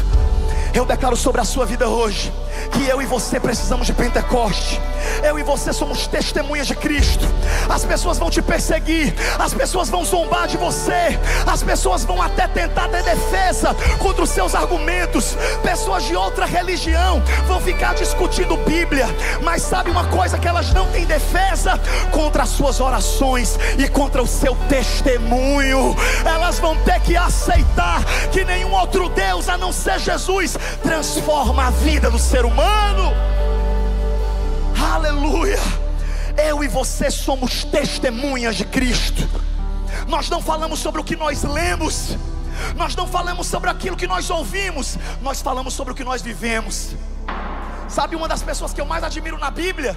Eu declaro sobre a sua vida hoje que eu e você precisamos de Pentecoste. Eu e você somos testemunhas de Cristo. As pessoas vão te perseguir, as pessoas vão zombar de você, as pessoas vão até tentar ter defesa contra os seus argumentos. Pessoas de outra religião vão ficar discutindo Bíblia, mas sabe uma coisa que elas não têm defesa? Contra as suas orações e contra o seu testemunho. Elas vão ter que aceitar que nenhum outro Deus a não ser Jesus transforma a vida do ser humano. Aleluia. Eu e você somos testemunhas de Cristo. Nós não falamos sobre o que nós lemos, nós não falamos sobre aquilo que nós ouvimos, nós falamos sobre o que nós vivemos. Sabe uma das pessoas que eu mais admiro na Bíblia?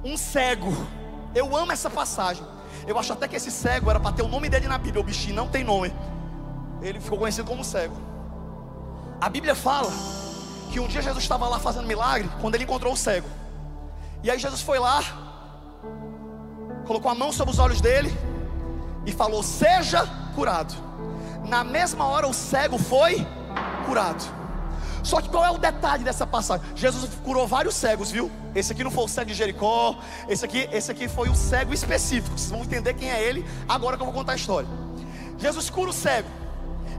Um cego. Eu amo essa passagem. Eu acho até que esse cego era para ter o nome dele na Bíblia. O bichinho não tem nome, ele ficou conhecido como cego. A Bíblia fala que um dia Jesus estava lá fazendo milagre, quando ele encontrou o cego. E aí Jesus foi lá, colocou a mão sobre os olhos dele e falou: seja curado. Na mesma hora o cego foi curado. Só que qual é o detalhe dessa passagem? Jesus curou vários cegos, viu? Esse aqui não foi o cego de Jericó, esse aqui foi o cego específico. Vocês vão entender quem é ele agora que eu vou contar a história. Jesus cura o cego.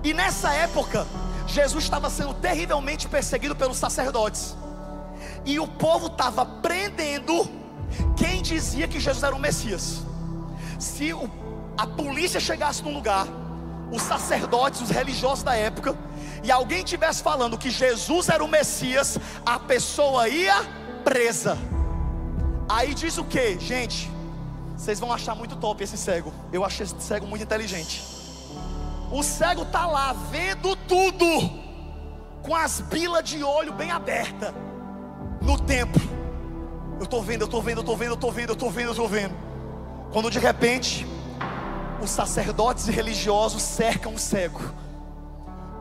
E nessa época Jesus estava sendo terrivelmente perseguido pelos sacerdotes, e o povo estava prendendo quem dizia que Jesus era o Messias. Se a polícia chegasse num lugar, os sacerdotes, os religiosos da época, e alguém estivesse falando que Jesus era o Messias, a pessoa ia presa. Aí diz o que, gente? Vocês vão achar muito top esse cego. Eu achei esse cego muito inteligente. O cego está lá vendo tudo, com as bilas de olho bem abertas no templo. Eu estou vendo. Quando de repente os sacerdotes e religiosos cercam o cego,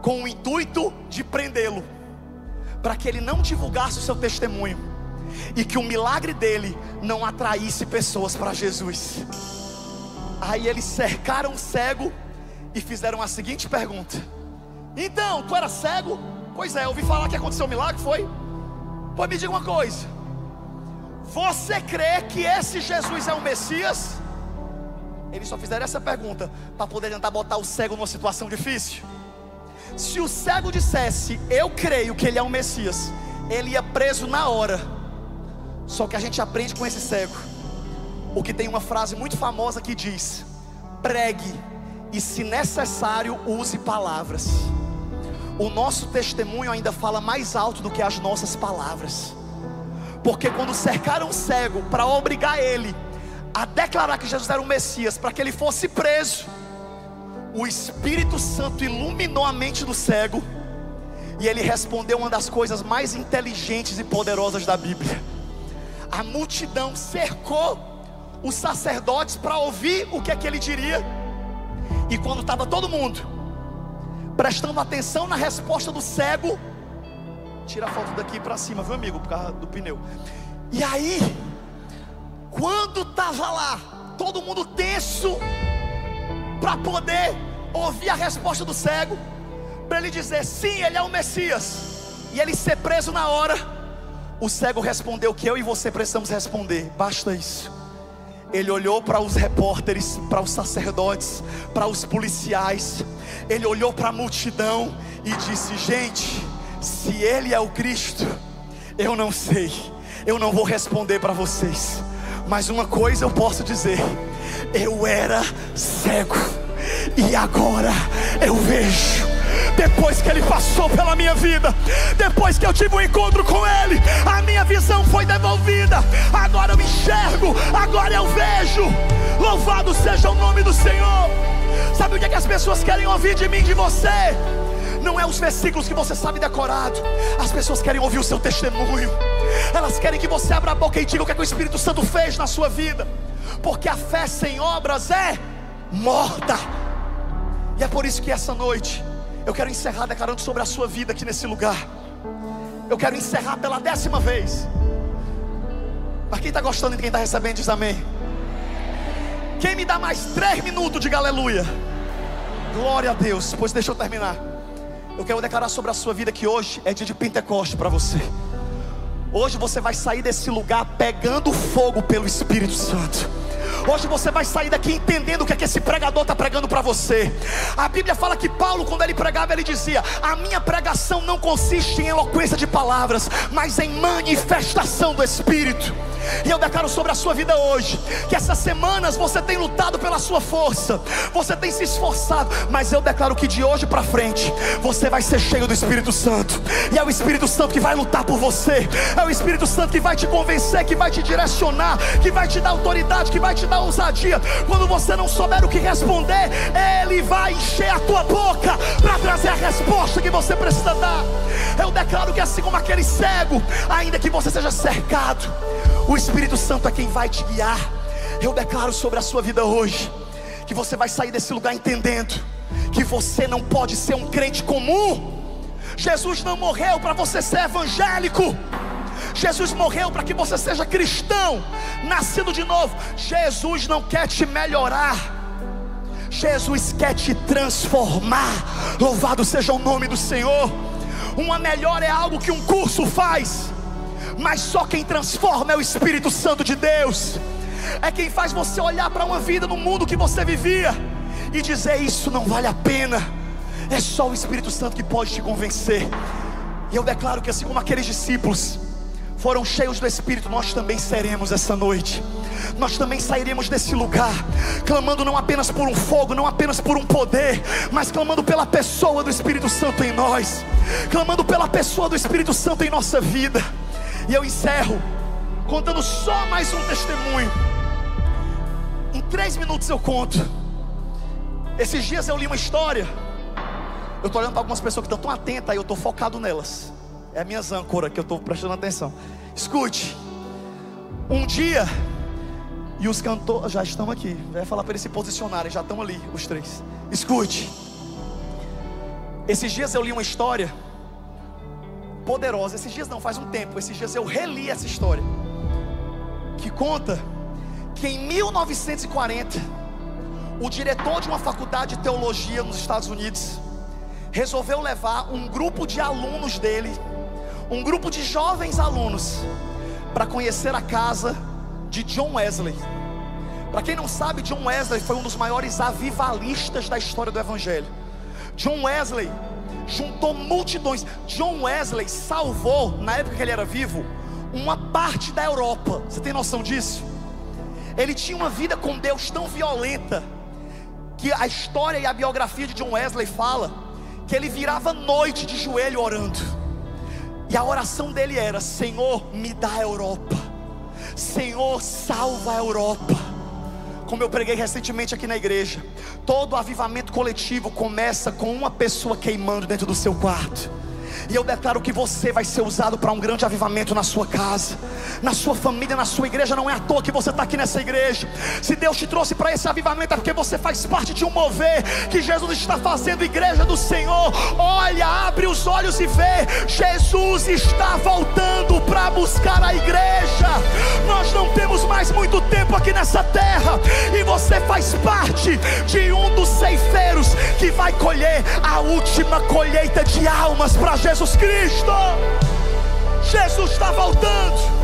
com o intuito de prendê-lo, para que ele não divulgasse o seu testemunho, e que o milagre dele não atraísse pessoas para Jesus. Aí eles cercaram o cego e fizeram a seguinte pergunta: então, tu era cego? Pois é, eu ouvi falar que aconteceu um milagre, foi? Pois me diga uma coisa: você crê que esse Jesus é o Messias? Eles só fizeram essa pergunta para poder tentar botar o cego numa situação difícil. Se o cego dissesse: eu creio que ele é o Messias, ele ia preso na hora. Só que a gente aprende com esse cego o que tem uma frase muito famosa que diz: pregue, e se necessário use palavras. O nosso testemunho ainda fala mais alto do que as nossas palavras. Porque quando cercaram o cego para obrigar ele a declarar que Jesus era o Messias, para que ele fosse preso, o Espírito Santo iluminou a mente do cego, e ele respondeu uma das coisas mais inteligentes e poderosas da Bíblia. A multidão cercou os sacerdotes para ouvir o que é que ele diria. E quando estava todo mundo prestando atenção na resposta do cego, tira a foto daqui para cima, viu, amigo, por causa do pneu. E aí, quando estava lá todo mundo tenso para poder ouvir a resposta do cego, para ele dizer sim, ele é o Messias, e ele ser preso na hora, o cego respondeu o que eu e você precisamos responder: basta isso. Ele olhou para os repórteres, para os sacerdotes, para os policiais, ele olhou para a multidão e disse: gente, se ele é o Cristo, eu não sei, eu não vou responder para vocês, mas uma coisa eu posso dizer: eu era cego e agora eu vejo. Depois que ele passou pela minha vida, depois que eu tive um encontro com ele, a minha visão foi devolvida. Agora eu enxergo, agora eu vejo. Louvado seja o nome do Senhor. Sabe o que é que as pessoas querem ouvir de mim, de você? não é os versículos que você sabe decorado. As pessoas querem ouvir o seu testemunho. Elas querem que você abra a boca e diga o que é que o Espírito Santo fez na sua vida. Porque a fé sem obras é morta. E é por isso que essa noite eu quero encerrar declarando sobre a sua vida aqui nesse lugar. Eu quero encerrar pela 10ª vez. Para quem está gostando e quem está recebendo, diz amém. Quem me dá mais 3 minutos, diga aleluia. Glória a Deus. Pois deixa eu terminar. Eu quero declarar sobre a sua vida que hoje é dia de Pentecoste para você. Hoje você vai sair desse lugar pegando fogo pelo Espírito Santo. Hoje você vai sair daqui entendendo o que é que esse pregador está pregando para você. A Bíblia fala que Paulo, quando ele pregava, ele dizia: a minha pregação não consiste em eloquência de palavras, mas em manifestação do Espírito. E eu declaro sobre a sua vida hoje que essas semanas você tem lutado pela sua força, você tem se esforçado, mas eu declaro que de hoje para frente você vai ser cheio do Espírito Santo. E é o Espírito Santo que vai lutar por você. É o Espírito Santo que vai te convencer, que vai te direcionar, que vai te dar autoridade, que vai te dar ousadia. Quando você não souber o que responder, Ele vai encher a tua boca para trazer a resposta que você precisa dar. Eu declaro que assim como aquele cego, ainda que você seja cercado, o Espírito Santo é quem vai te guiar. Eu declaro sobre a sua vida hoje que você vai sair desse lugar entendendo que você não pode ser um crente comum. Jesus não morreu para você ser evangélico. Jesus morreu para que você seja cristão, nascido de novo. Jesus não quer te melhorar, Jesus quer te transformar. Louvado seja o nome do Senhor. Uma melhora é algo que um curso faz, mas só quem transforma é o Espírito Santo de Deus. É quem faz você olhar para uma vida no mundo que você vivia e dizer: isso não vale a pena. É só o Espírito Santo que pode te convencer. E eu declaro que assim como aqueles discípulos foram cheios do Espírito, nós também seremos essa noite. Nós também sairemos desse lugar clamando não apenas por um fogo, não apenas por um poder, mas clamando pela pessoa do Espírito Santo em nós, clamando pela pessoa do Espírito Santo em nossa vida. E eu encerro contando só mais um testemunho. Em 3 minutos eu conto. Esses dias eu li uma história. Eu estou olhando para algumas pessoas que estão tão atentas, aí eu estou focado nelas. É a minha âncora que eu estou prestando atenção. Escute. Um dia, e os cantores já estão aqui, vai falar para eles se posicionarem, já estão ali os 3. Escute. Esses dias eu li uma história poderosa. Esses dias não, faz um tempo. Esses dias eu reli essa história, que conta que em 1940 o diretor de uma faculdade de teologia nos Estados Unidos resolveu levar um grupo de alunos dele, um grupo de jovens alunos, para conhecer a casa de John Wesley. Para quem não sabe, John Wesley foi um dos maiores avivalistas da história do Evangelho. John Wesley juntou multidões. John Wesley salvou, na época que ele era vivo, uma parte da Europa. Você tem noção disso? Ele tinha uma vida com Deus tão violenta que a história e a biografia de John Wesley fala que ele virava noite de joelho orando. E a oração dele era: Senhor, me dá a Europa. Senhor, salva a Europa. Como eu preguei recentemente aqui na igreja, todo avivamento coletivo começa com uma pessoa queimando dentro do seu quarto. E eu declaro que você vai ser usado para um grande avivamento na sua casa, na sua família, na sua igreja. Não é à toa que você está aqui nessa igreja. Se Deus te trouxe para esse avivamento, é porque você faz parte de um mover que Jesus está fazendo. Igreja do Senhor, olha, abre os olhos e vê. Jesus está voltando para buscar a igreja. Nós não temos mais muito tempo aqui nessa terra, e você faz parte de um dos ceifeiros que vai colher a última colheita de almas para Jesus Cristo. Jesus está voltando.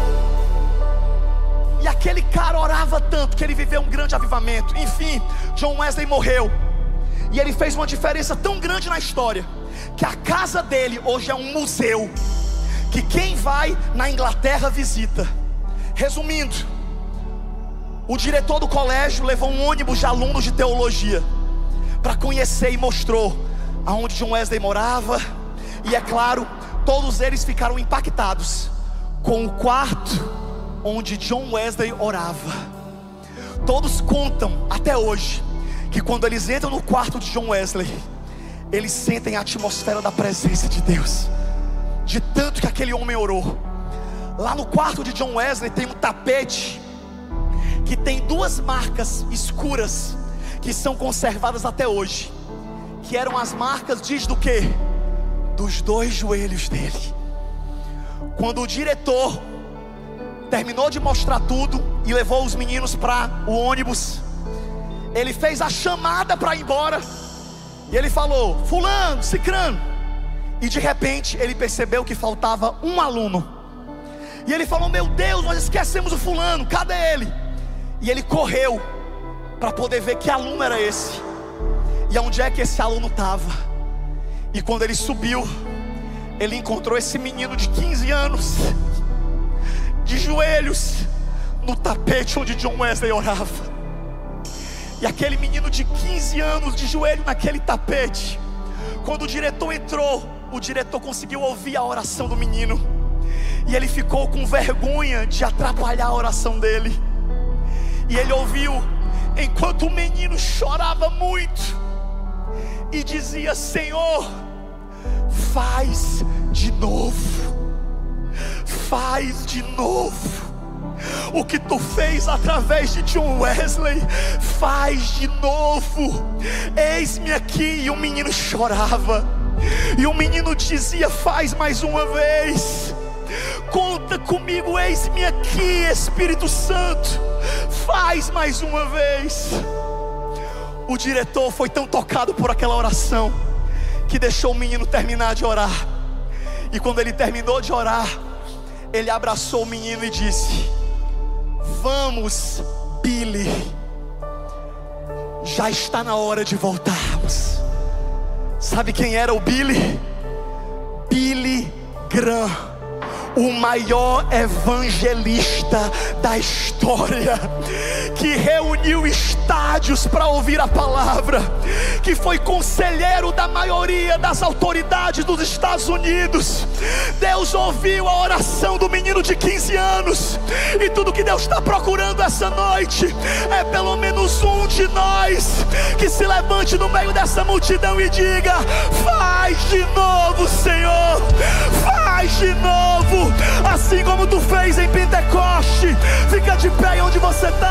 E aquele cara orava tanto que ele viveu um grande avivamento. Enfim, John Wesley morreu, e ele fez uma diferença tão grande na história que a casa dele hoje é um museu que quem vai na Inglaterra visita. Resumindo, o diretor do colégio levou um ônibus de alunos de teologia para conhecer e mostrou aonde John Wesley morava. E é claro, todos eles ficaram impactados com o quarto onde John Wesley orava. Todos contam até hoje que quando eles entram no quarto de John Wesley, eles sentem a atmosfera da presença de Deus, de tanto que aquele homem orou. Lá no quarto de John Wesley tem um tapete que tem 2 marcas escuras que são conservadas até hoje, que eram as marcas, diz do quê? Dos 2 joelhos dele. Quando o diretor terminou de mostrar tudo e levou os meninos para o ônibus, ele fez a chamada para ir embora, e ele falou: fulano, cicrano. E de repente ele percebeu que faltava um aluno, e ele falou: meu Deus, nós esquecemos o fulano, cadê ele? E ele correu para poder ver que aluno era esse, e onde é que esse aluno estava. E quando ele subiu, ele encontrou esse menino de 15 anos, de joelhos, no tapete onde John Wesley orava. E aquele menino de 15 anos, de joelho naquele tapete, quando o diretor entrou, o diretor conseguiu ouvir a oração do menino, e ele ficou com vergonha de atrapalhar a oração dele. E ele ouviu, enquanto o menino chorava muito e dizia: Senhor, faz de novo, faz de novo o que tu fez através de John Wesley, faz de novo, eis-me aqui. E o menino chorava, e o menino dizia: faz mais uma vez, conta comigo, eis-me aqui, Espírito Santo, faz mais uma vez. O diretor foi tão tocado por aquela oração que deixou o menino terminar de orar. E quando ele terminou de orar, ele abraçou o menino e disse: vamos, Billy, já está na hora de voltarmos. Sabe quem era o Billy? Billy Graham, o maior evangelista da história, que reuniu estádios para ouvir a palavra, que foi conselheiro da maioria das autoridades dos Estados Unidos. Deus ouviu a oração do menino de 15 anos, e tudo que Deus está procurando essa noite é pelo menos um de nós que se levante no meio dessa multidão e diga: faz de novo, Senhor, faz de novo, assim como tu fez em Pentecoste. Fica de pé onde você está.